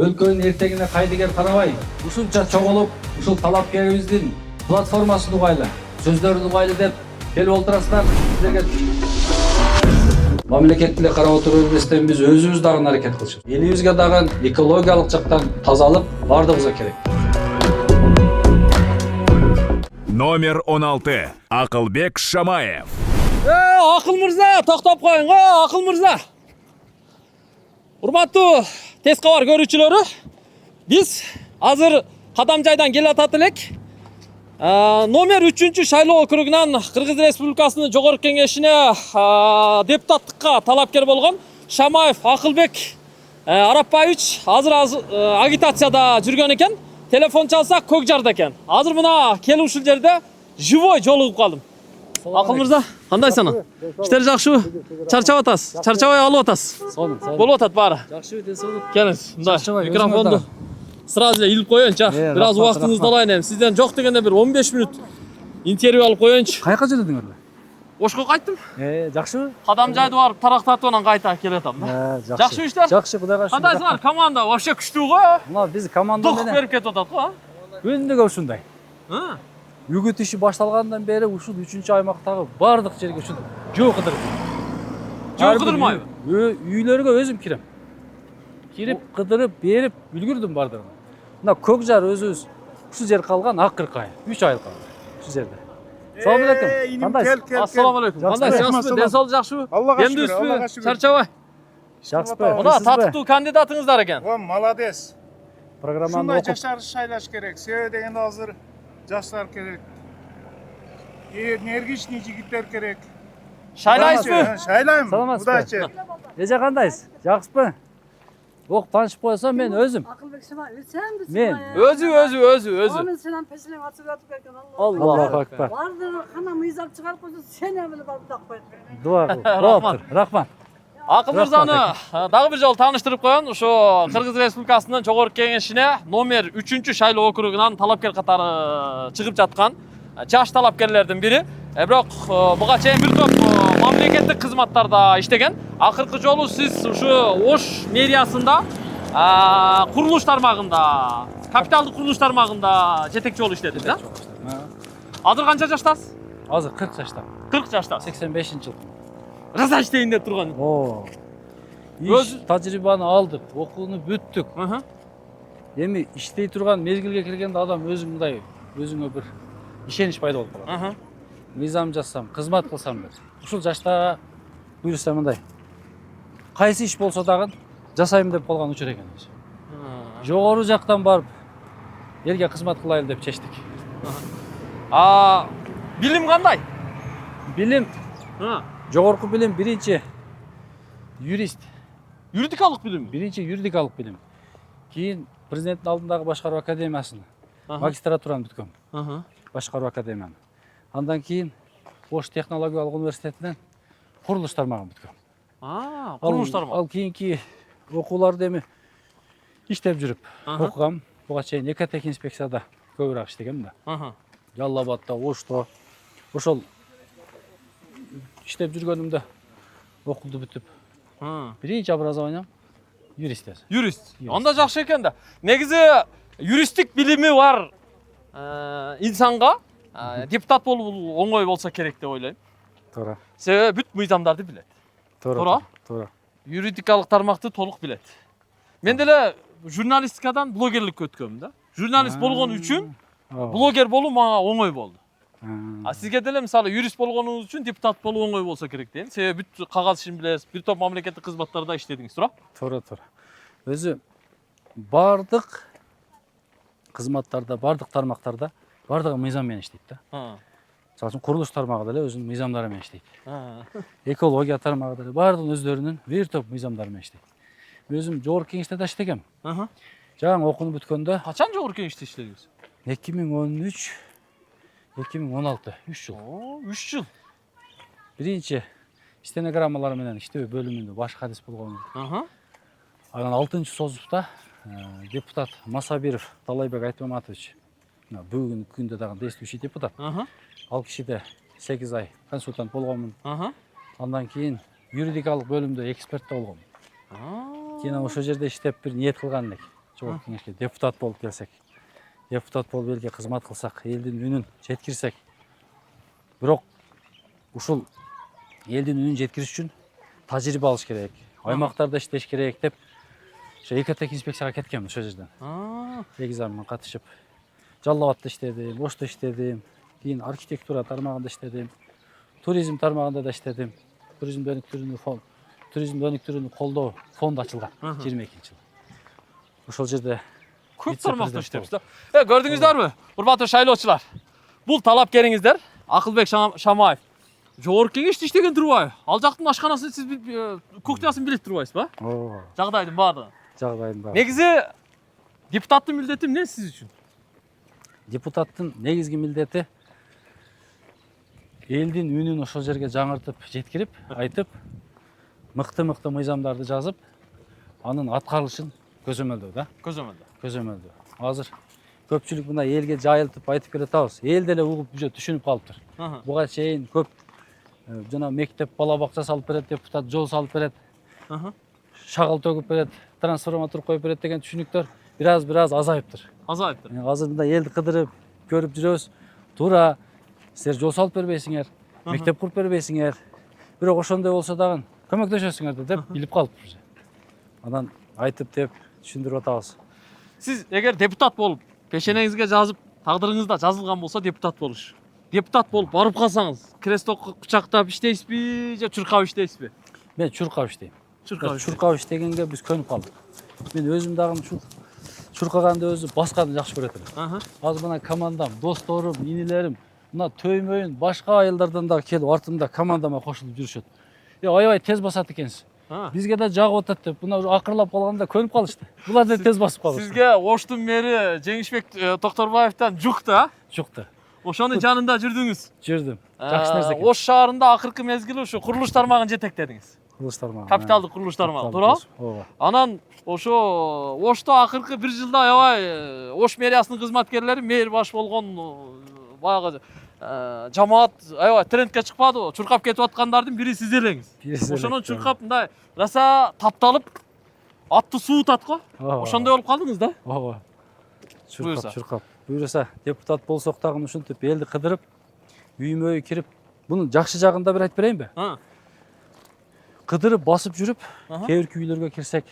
өлкөнүн эртегине кайдыгер карабай, ушунча чогулуп, ушул талапкерибиздин платформасын угайлы, сөздөрүн угайлы деп келип отурасыздар. Силерге мамлекетти карап отуруп эместен биз өзүбүз дагы аракет кылышыбыз. Элибизге дагы экологиялык жактан тазалык бардыгыбызга керек. Номер 16. Акылбек Шамаев. Акыл мырза, токтоп коюң. Акыл мырза. Урматтуу тез кабар көрүүчүлөрү, биз азыр Кадамжайдан келе атат элек. Номер 3 шайлоо округунан Кыргыз Республикасынын Жогорку Кеңешине депутаттыкка талапкер болгон Шамаев Акылбек Арапбаевич азыр агитацияда жүргөн экен. Телефон чалсак көк жарда экен. Азыр мына келип ушул жерде живой жолугуп калдым. Акыл мырза, кандайсың? Иштер жакшыбы? Чарчап атасыз? Чарчабай алып атасыз? Болуп атат баары. Жакшыбы, десеңиз. Келиңиз, мындай микрофонду сразу эле илип коеюнчу. Бир аз убактыңызды алайын эми. Сизден жок дегенде бир 15 мүнөт интервью алып коеюнчу. Каяка жүрдүңөр? Ошко кайттым. Жакшыбы? Кадамжайды барып тарактатып анан кайта келатам да. Жакшы иштер? Жакшы, Кудайга шүгүр. Кандайсыңар? Команда вообще күчтүү го. Мына биз команда Дух менен берип кетип атат го. күндүгө ушундай. Үгүт иши башталгандан бери ушул 3-аймактагы бардык жерге ушул жөө кыдырып. Жөө кыдырмайбы? Үйлөргө өзүм кирем. Кирип, кыдырып, берип үлгүрдүм бардыгын. Мына көк жар өзүбүз ушул жер калган акыркы ай, 3 ай калды ушул жерде. Салам алейкум. Кандайсыз? Ассаламу алейкум. Кандайсыз? Ден соолук жакшыбы? Аллага шүгүр, Эмдүүсүзбү? Аллага шүгүр. Чарчабай. Жакшыбы? Мына татыктуу кандидатыңыздар экен. Молодец. Программаны Ушундай окуп жаштарды шайлаш керек. Себеби дегенде азыр жаштар керек. Энергичный жигиттер керек. Шайлайсызбы? Шайлайм. Саламатсызбы? Удачи. Эже кандайсыз? Жакшысызбы? Ок, таанышып коесом мен өзүм. Акылбек Шамаев, сенби? Мен. Өзү. Анын сенен пешелең ачып жатып кеткен. Аллаху акбар. Бардыгы кана мыйзам чыгарып койсо, сен эмне барып так коет. Дуа кыл. Рахмат. Рахмат. Акыл мырзаны дагы бир жолу тааныштырып коеюн. Ошо Кыргыз Республикасынын Жогорку Кеңешине номер 3 шайлоо округунан талапкер катары чыгып жаткан жаш талапкерлердин бири. Бирок буга чейин бир топ мамлекеттик кызматтарда иштеген. Акыркы жолу сиз ушу Ош мэриясында курулуш тармагында, капиталдык курулуш тармагында жетекчи болуп иштедиңиз, да? Азыр канча жаштасыз? Азыр 40 жаштамын. 40 жаштасыз. 85-жыл. Раса иштейин деп турган. Өз тажрыйбаны алдык, окууну бүттүк. Эми иштей турган мезгилге келгенде адам өзү мындай өзүңө бир ишенич пайда болуп калат. Мыйзам жазсам, кызмат кылсам деп. Ушул жашта буюрса мындай. Кайсы иш болсо дагы жасайм деп калган учур экен. Жогору жактан барып элге кызмат кылайлы деп чечтик. Билим кандай? Билим, жогорку билим биринчи юрист. Юридикалык билим. Биринчи юридикалык билим. Кийин президенттин алдындагы башкаруу академиясын магистратураны бүткөм. Башкаруу академияны. Андан кийин Ош технологиялык университетинен курулуш тармагын бүткөм. Курулуш тармагы. Ал кийинки окууларды эми иштеп жүрүп окугам. Буга чейин экотех инспекцияда көбүрөөк иштегем да. Жалал Абадта, Ошто. Ошол иштеп жүргөнүмдө окууду бүтүп. Биринчи образованием юрист. Юрист. Анда жакшы экен да. Негизи юристтик билими бар инсанга депутат болуу оңой болсо керек деп ойлойм. Туура. Себеби бүт мыйзамдарды билет. Туура. Юридикалык тармакты толук билет. Мен деле журналистикадан блогерликке өткөм да. Журналист болгон үчүн блогер болуу мага оңой болду. Сизге деле мисалы юрист болгонуңуз үчүн депутат болуу оңой болсо керек дейм. Себеби бүт кагаз ишин билесиз, бир топ мамлекеттик кызматтарда иштедиңиз, туура? Туура. Өзү бардык кызматтарда, бардык тармактарда бардыгы мыйзам менен иштейт да. Мисалы үчүн курулуш тармагы деле өзүнүн мыйзамдары менен иштейт. Экология тармагы деле бардыгынын өздөрүнүн бир топ мыйзамдары менен иштейт. Өзүм жогорку кеңеште да иштегем. Жаңы окууну бүткөндө. Качан жогорку кеңеште иштедиңиз? 2013 2016 3 жыл. 3 жыл. Биринчи стенограммалар менен иштөө бөлүмүндө баш кадис болгон. Анан 6-чы созупта депутат Масабиров Талайбек Айтмаматович, бүгүнкү күндө дагы действующий депутат. Ал кишиде 8 ай консультант болгонмун. Андан кийин юридикалык бөлүмдө эксперт болгом. Кийин ошол жерде иштеп бир ниет кылган элек. жогорку кеңешке депутат болуп келсек, депутат болуп элге кызмат кылсак, элдин үнүн жеткирсек, бирок ушул элдин үнүн жеткириш үчүн тажрыйба алыш керек, аймактарда иштеш керек деп ошо экотек инспекцияга кеткенмин ошол жерден. Экзаменге катышып, Жалал Абадта иштедим, Ошто иштедим, кийин архитектура тармагында иштедим, туризм тармагында да иштедим. Туризм өнүктүрүүнү колдоо фонду ачылган 22-жылы. Ошол жерде Көп тармакта иштейбиз да. Көрдүңүздөрбү, урматтуу шайлоочулар? Бул талапкериңиздер Акылбек Шамаев. Жогорку кеңеште иштеген турбайбы? Ал жактын ашканасын сиз кухнясын билип турбайсызбы? ооба, Жагдайдын баардыгы. жагдайдын баары. Негизи депутаттын милдети эмне сиз үчүн? Депутаттын негизги милдети элдин үнүн ошол жерге жаңыртып, жеткирип, айтып, мыкты мыйзамдарды жазып, анын аткарылышын көзөмөлдөө да. Көзөмөлдөө. Азыр көпчүлүк мына элге жайылтып айтып келатабыз. Эл деле угуп, түшүнүп калыптыр. Буга чейин көп жана мектеп, бала бакча салып берет, депутат жол салып берет, шагыл төгүп берет, трансформатор коюп берет деген түшүнүктөр бир аз азайыптыр. Азыр мында элди кыдырып, көрүп жүрөбүз. Туура, силер жол салып бербейсиңер, мектеп куруп бербейсиңер. Бирок ошондой болсо дагы көмөктөшөсүңөр деп билип калыптыр. Анан айтып деп түшүндүрүп атабыз. Сиз эгер депутат болуп, пешенеңизге жазып, тагдырыңызда жазылган болсо депутат болуш. Депутат болуп барып калсаңыз, крестокко кучактап иштейсизби же чуркап иштейсизби? Мен чуркап иштейм. Чуркап иштегенге биз көнүп калдык. Мен өзүм дагы чуркаганды өзү басканды жакшы көрөт элем. Азыр мына командам, досторум, инилерим, мына төймөйүн башка айылдардан да келип артымда командама кошулуп жүрүшөт. Аябай тез басат экенсиз. Бизге да жагып атат деп, мына акырлап калганда көнүп калышты. Булар да тез басып калышты. Сизге Оштун мэри Жеңишбек Токторбаевтан жукта. Ошонун жанында жүрдүңүз. Жүрдүм. Жакшы нерсе экен. Ош шаарында акыркы мезгили ушу курулуш тармагын жетектедиңиз. Курулуш тармагы. Капиталдык курулуш тармагы, туурабы? Ооба. Анан ошо Ошто акыркы бир жылда аябай Ош мэриясынын кызматкерлери мэр баш болгон баягы жамаат аябай трендке чыкпадыбы? Чуркап кетип аткандардын бири сиз элеңиз. Ошонун чуркап мындай раса тапталып атты суутат го. Ошондой болуп калдыңыз да? Ооба. Чуркап. Буюрса депутат болсок дагы ушинтип элди кыдырып, үймө кирип, мунун жакшы жагын да бир айтып берейинби? Кыдырып басып жүрүп, кээ бирки үйлөргө кирсек,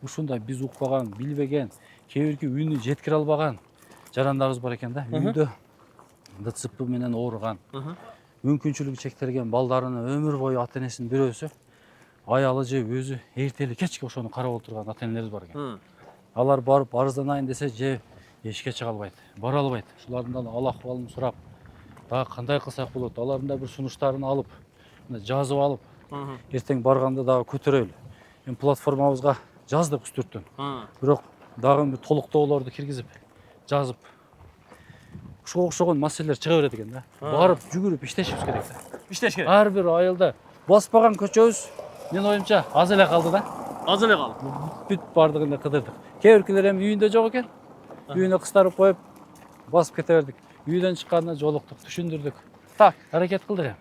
ушундай биз укпаган, билбеген, кээ бирки үнү жеткире албаган жарандарыбыз бар экен да. Үйдө ДЦП менен ооруган, мүмкүнчүлүгү чектелген балдарына өмүр бою ата энесинин бирөөсү, аялы же өзү эртели кечке ошону карап отурган ата энелерибиз бар экен. Алар барып арызданайын десе же эшикке чыга албайт, бара албайт. Ушулардан ал акыбалын сурап, дагы кандай кылсак болот, алардын да бир сунуштарын алып, жазып алып, эртең барганда дагы көтөрөлү. Эми платформабызга жаздык үстүрттөн. Бирок дагы бир толуктоолорду киргизип, жазып, ушуга окшогон маселелер чыга берет экен да. Барып жүгүрүп иштешибиз керек да. Иштеш керек. Ар бир айылда баспаган көчөбүз менин оюмча аз эле калды да. Аз эле калды. Бүт бардыгын эле кыдырдык. Кээ биркилер эми үйүндө жок экен. Үйүнө кыстарып коюп басып кете бердик. Үйдөн чыкканда жолуктук, түшүндүрдүк. Так, Аракет кылдык эми.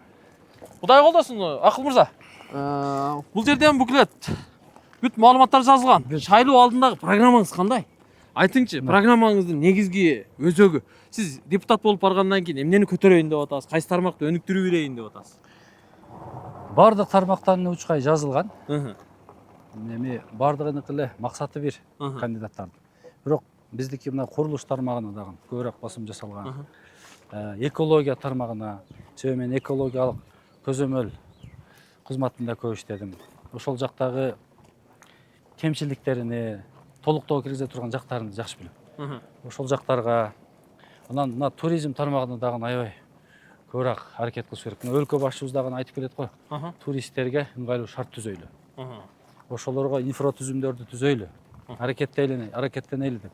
Кудай колдосун, Акыл мырза. Бул жерден буклет бүт маалыматтар жазылган. Шайлоо алдындагы программаңыз кандай? Айтыңчы, программаңыздын негизги өзөгү. Сиз депутат болуп баргандан кийин эмнени көтөрөйүн деп атасыз? Кайсы тармакты өнүктүрүү берейин деп атасыз? Бардык тармактарын учкай жазылган. Эми бардыгынын эле максаты бир кандидаттардын. Бирок биздики мына курулуш тармагына дагы көбүрөөк басым жасалган. Экология тармагына, себеби мен экологиялык көзөмөл кызматында көп иштедим. Ошол жактагы кемчиликтерини, толуктоо киргизе турган жактарын жакшы билем. Ошол жактарга, анан мына туризм тармагына дагы аябай көбүрөөк аракет кылыш керек. Өлкө башчыбыз дагы айтып келет го. Туристтерге ыңгайлуу шарт түзөйлү. Ошолорго инфратүзүмдөрдү түзөйлү. Аракеттенели деп.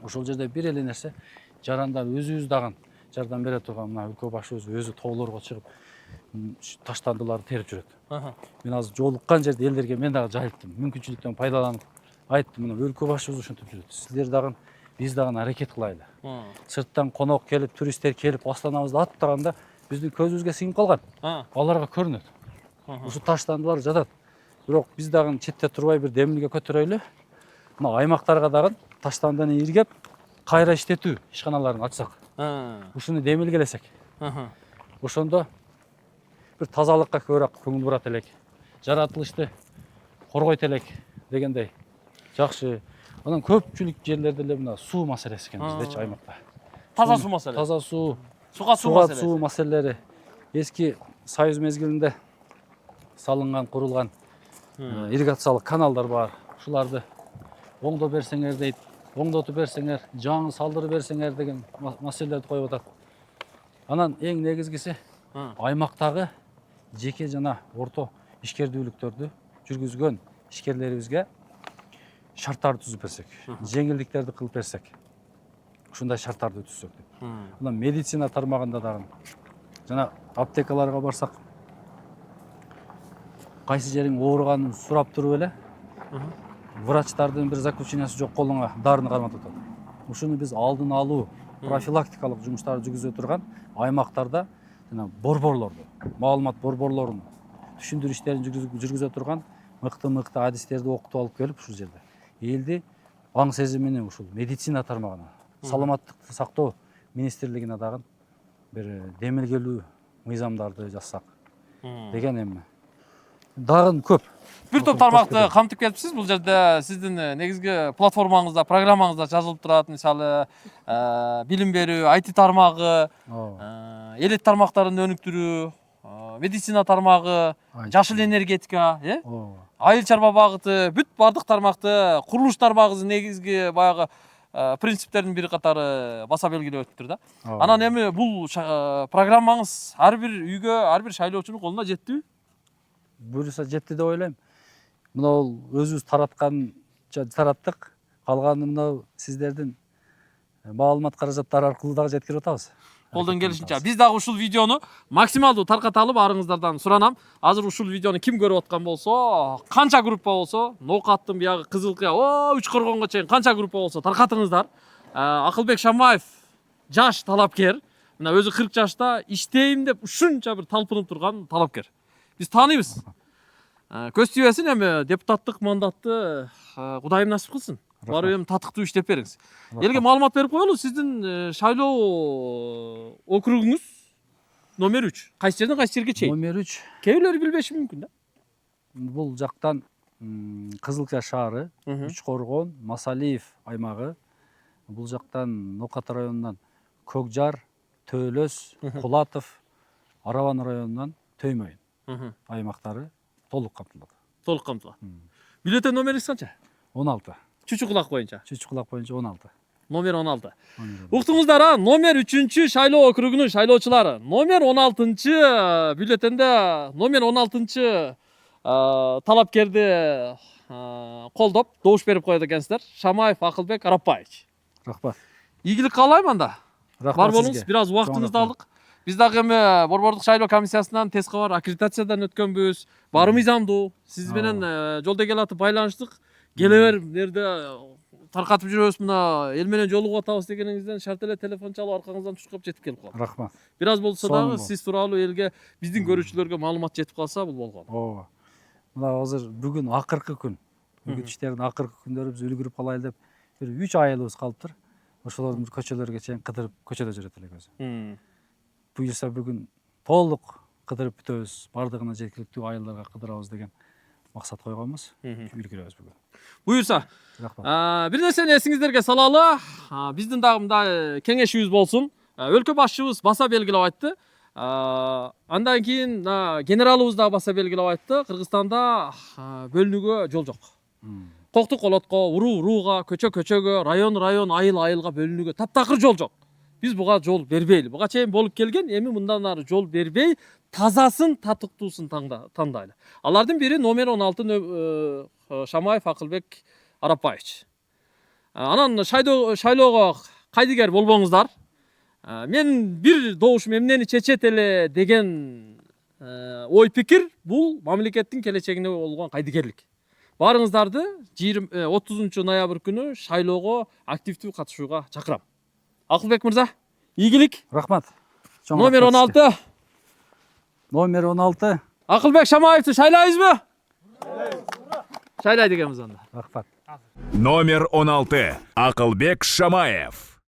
Ошол жерде бир эле нерсе, жарандар өзүбүз дагы жардам бере турган мына өлкө башчыбыз өзү тоолорго чыгып таштандыларды терип жүрөт. Мен азыр жолуккан жерде элдерге мен дагы жайылттым. Мүмкүнчүлүктөн пайдаланып айттым, мына өлкө башчыбыз ушинтип жүрөт. Сиздер дагы биз дагы аракет кылайлы. Сырттан конок келип, туристтер келип, астанабызды аттаганда биздин көзүбүзгө сиңип калган. Аларга көрүнөт. Ушу таштандылар жатат. Бирок биз дагы четте турбай бир демилге көтөрөйлү. Мына аймактарга дагы таштандан иргеп кайра иштетүү ишканаларын ачсак, ушуну демилгелесек, ошондо бир тазалыкка көбүрөөк көңүл бурат элек, жаратылышты коргойт элек дегендей жакшы. Анан көпчүлүк жерлерде эле мына суу маселеси экен биздечи аймакта. Таза суу маселеси. Таза суу, Суга суу суга маселеси. суу маселелери эски Союз мезгилинде салынган, курулган ирригациялык каналдар бар. Ушуларды оңдо берсеңер дейт, оңдотуп берсеңер, жаңы салдырып берсеңер деген маселелерди коюп атат. Анан эң негизгиси аймактагы жеке жана орто ишкердүүлүктөрдү жүргүзгөн ишкерлерибизге шарттарды түзүп берсек, жеңилдиктерди кылып берсек, ушундай шарттарды түзсөк деп. Анан медицина тармагында дагы жана аптекаларга барсак, кайсы жериң ооруганын сурап туруп эле врачтардын бир заключениясы жок колуңа дарыны карматып атат. Ушуну биз алдын алуу, профилактикалык жумуштарды жүргүзө турган аймактарда жана борборлорду, маалымат борборлорун түшүндүрүү иштерин жүргүзө турган мыкты адистерди окутуп алып келип ушул жерде элди аң сезимини ушул медицина тармагына, саламаттыкты сактоо министрлигине дагы бир демилгелүү мыйзамдарды жасасак деген эми. Дагы көп. Бир топ тармакты камтып келипсиз. Бул жерде сиздин негизги платформаңызда, программаңызда жазылып турат. Мисалы, билим берүү, IT тармагы, элет тармактарын өнүктүрүү, медицина тармагы, жашыл энергетика, айыл чарба багыты, бүт бардык тармакты, курулуш тармагы негизги баягы принциптердин бир катары баса белгилеп өттүр да. Анан эми бул программаңыз ар бир үйгө, ар бир шайлоочунун колуна жеттиби? Буюрса жетти деп ойлойм. Мына өзүбүз тараттык, калганы мына сиздердин маалымат каражаттары аркылуу дагы жеткирип атабыз. Колдон келишинче. Биз дагы ушул видеону максималдуу тарката алып арыңыздардан суранам. Азыр ушул видеону ким көрүп аткан болсо, канча группа болсо, Ноокаттын биягы Кызылкыя, Үч Коргонго чейин канча группа болсо таркатыңыздар. Акылбек Шамаев жаш талапкер. Мына өзү 40 жашта иштейм деп ушунча бир талпынып турган талапкер. Биз тааныйбыз. Көз тийбесин, эми депутаттык мандатты Кудайым насип кылсын. Барып эми татыктуу иштеп бериңиз. Элге маалымат берип коелу, сиздин шайлоо округуңуз номер 3. Кайсы жерден кайсы жерге чейин? Номер 3. Кээ бирлери билбеши мүмкүн да. Бул жактан Кызылкыя шаары, Үч Коргон, Масалиев аймагы. Бул жактан Ноокат районунан Көкжар, Төөлөс, Кулатов, Арабан районунан Төймөйүн аймактары толук камтылат. Толук камтылат. Бюллетень номериңиз канча? 16. Чүчүкулак боюнча. Чүчүкулак боюнча 16. Номер 16. Уктуңуздар, номер 3-чү шайлоо округунун шайлоочулары. Номер 16-чы бюллетенде номер 16-чы талапкерди колдоп добуш берип коет экенсиздер. Шамаев Акылбек Арапбаевич. Рахмат. Ийгилик каалайм анда. Рахмат Бар болуңуз, бир аз убактыңызды алдык. Биз дагы эми борбордук шайлоо комиссиясынан тез кабар аккредитациядан өткөнбүз. Баары мыйзамдуу. Сиз менен жолдо келатып байланыштык. Келе бер, берде таркатып жүрөбүз, мына эл менен жолугуп атабыз дегениңизден шарт эле телефон чалып аркаңыздан чуркап жетип келип калат. Рахмат. Бир аз болсо дагы сиз тууралуу элге, биздин көрүүчүлөргө маалымат жетип калса бул болгон. Ооба. Мына азыр бүгүн акыркы күн. Бүгүн иштердин акыркы күндөрү биз үлгүрүп калайлы деп бир 3 айылыбыз калыптыр. Ошолордун көчөлөргө чейин кыдырып көчөдө жүрөт элек өзү. Буюрса бүгүн толук кыдырып бүтөбүз, бардыгына жеткиликтүү айылдарга кыдырабыз деген максат койгонбуз. Үлгүрөбүз бүгүн. Буюрса, Рахмат. бир нерсени эсиңиздерге салалы. Биздин дагы мындай кеңешибиз болсун. Өлкө башчыбыз баса белгилеп айтты. Андан кийин генералыбыз дагы баса белгилеп айтты. Кыргызстанда бөлүнүүгө жол жок. Кокту колотко, урууга, көчөгө, район, айыл-айылга бөлүнүүгө таптакыр жол жок. Биз буга жол бербейли. Буга чейин болуп келген, эми мындан ары жол бербей, тазасын, татыктуусун тандайлы. Алардын бири номер 16 Шамаев Акылбек Арапбаевич. Анан шайлоого кайдыгер болбоңуздар. Мен бир добушум эмнени чечет эле деген ой пикир бул мамлекеттин келечегине болгон кайдыгерлик. Баарыңыздарды 30 ноябрь күнү шайлоого активдүү катышууга чакырам. Акылбек мырза, ийгилик. Рахмат. Номер 16. Номер 16. Акылбек Шамаевди шайлайбызбы? Шайлайт экенбиз анда. Рахмат. Номер 16. Акылбек Шамаев.